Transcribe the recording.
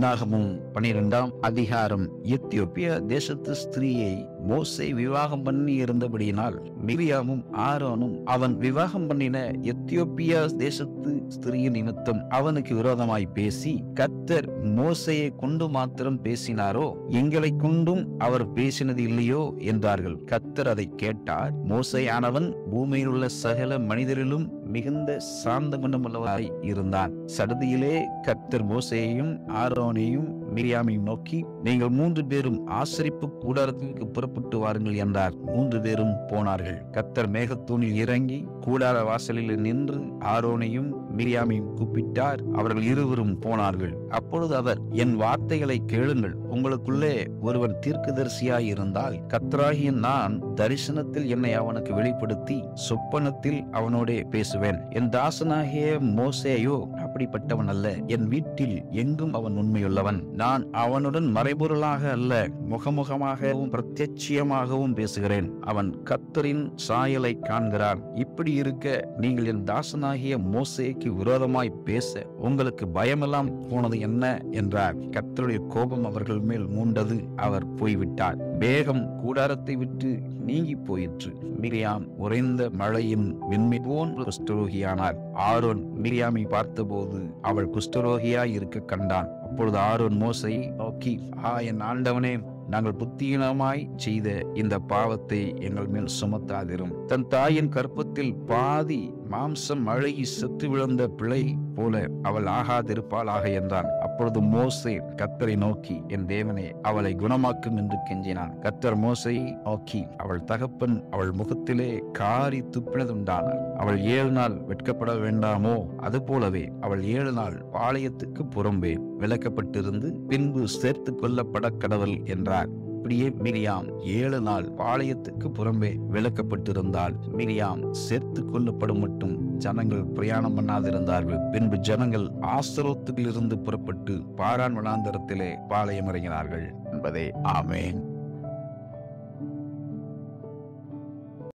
என்னாகமும் 12ஆம் அதிகாரம். எத்தியோப்பிய தேசத்து ஸ்திரீயை மோசே விவாகம் பண்ணி இருந்தபடியினால் மிரியாமும் ஆரோனும் அவன் விவாகம் பண்ணின எத்தியோப்பிய தேசத்து ஸ்திரீயின் நிமித்தம் அவனுக்கு விரோதமாய் பேசி, கர்த்தர் மோசேயை கொண்டு மாத்திரம் பேசினாரோ, எங்களை கொண்டும் அவர் பேசினது இல்லையோ என்றார்கள். கர்த்தர் அதை கேட்டார். மோசேயானவன் பூமியில் உள்ள சகல மனிதரிலும் மிகுந்த சாந்த குணமுள்ளவராய் இருந்தான். சடுதியிலே கர்த்தர் மோசேயையும் ஆரோனையும் மிரியாமையும் நோக்கி, நீங்கள் 3 பேரும் ஆசரிப்பு கூடாரத்திற்கு புறப்பட்டு வாருங்கள் என்றார். 3 பேரும் போனார்கள். கர்த்தர் மேகத்தூணில் இறங்கி கூடார வாசலில் நின்று ஆரோனையும் மிரியாமையும் கூப்பிட்டார். அவர்கள் இருவரும் போனார்கள். அப்பொழுது அவர், என் வார்த்தைகளை கேளுங்கள். உங்களுக்குள்ளே ஒருவன் தீர்க்கதரிசியாய் இருந்தால், கர்த்தராகிய நான் தரிசனத்தில் என்னை அவனுக்கு வெளிப்படுத்தி சொப்பனத்தில் அவனோடே பேசுவேன். என் தாசனாகிய மோசேயோ அப்படிப்பட்டவன் அல்ல. என் வீட்டில் எங்கும் அவன் உண்மையுள்ளவன். நான் அவனுடன் மறைபொருளாக அல்ல, முகமுகமாகவும் பிரத்யட்சியமாகவும் பேசுகிறேன். அவன் கர்த்தரின் சாயலை காண்கிறான். இப்படி இருக்க நீங்கள் என் தாசனாகிய மோசேக்கு விரோதமாய் பேச உங்களுக்கு பயமெல்லாம் போனது என்ன என்றார். கர்த்தருடைய கோபம் அவர்கள் மேல் மூண்டது. அவர் போய்விட்டார். மேகம் கூடாரத்தை விட்டு நீங்கி போயிற்று. மிரியாம் உறைந்த மழையின் வெண்மை போன்ற குஷ்டரோகியானார். ஆரோன் மிரியாமை பார்த்தபோது அவள் குஷ்டரோகியாய் இருக்க கண்டான். அப்பொழுது ஆரோன் மோசேயை நோக்கி, என் ஆண்டவனே, நாங்கள் புத்தியீனமாய் செய்த இந்த பாவத்தை எங்கள் மேல் சுமத்தாதிரும். தன் தாயின் கற்பத்தில் பாதி மாம்சம் அழுகி செத்து விழுந்த பிள்ளை போல அவள் ஆகாதிருப்பாளாக என்றான். அப்பொழுது மோசே கர்த்தரை நோக்கி, என் தேவனே, அவளை குணமாக்கும் என்று கெஞ்சினான். கர்த்தர் மோசேயை நோக்கி, அவள் தகப்பன் அவள் முகத்திலே காரி துப்பினதுண்டானாள். அவள் 7 நாள் வெட்கப்பட வேண்டாமோ? அதுபோலவே அவள் 7 நாள் பாளையத்துக்கு புறம்பே விலக்கப்பட்டிருந்து பின்பு சேர்த்து கொள்ளப்பட கடவுள் என்றார். இப்படியே மிரியாம் 7 நாள் பாளையத்துக்கு புறம்பே விலக்கப்பட்டிருந்தால், மிரியாம் சேர்த்து கொள்ளப்படும் மட்டும் ஜனங்கள் பிரயாணம் பண்ணாதிருந்தார்கள். பின்பு ஜனங்கள் ஆஸ்தரோத்திலிருந்து புறப்பட்டு பாரான் வனாந்தரத்திலே பாளையம் இறங்கினார்கள் என்பதே. ஆமேன்.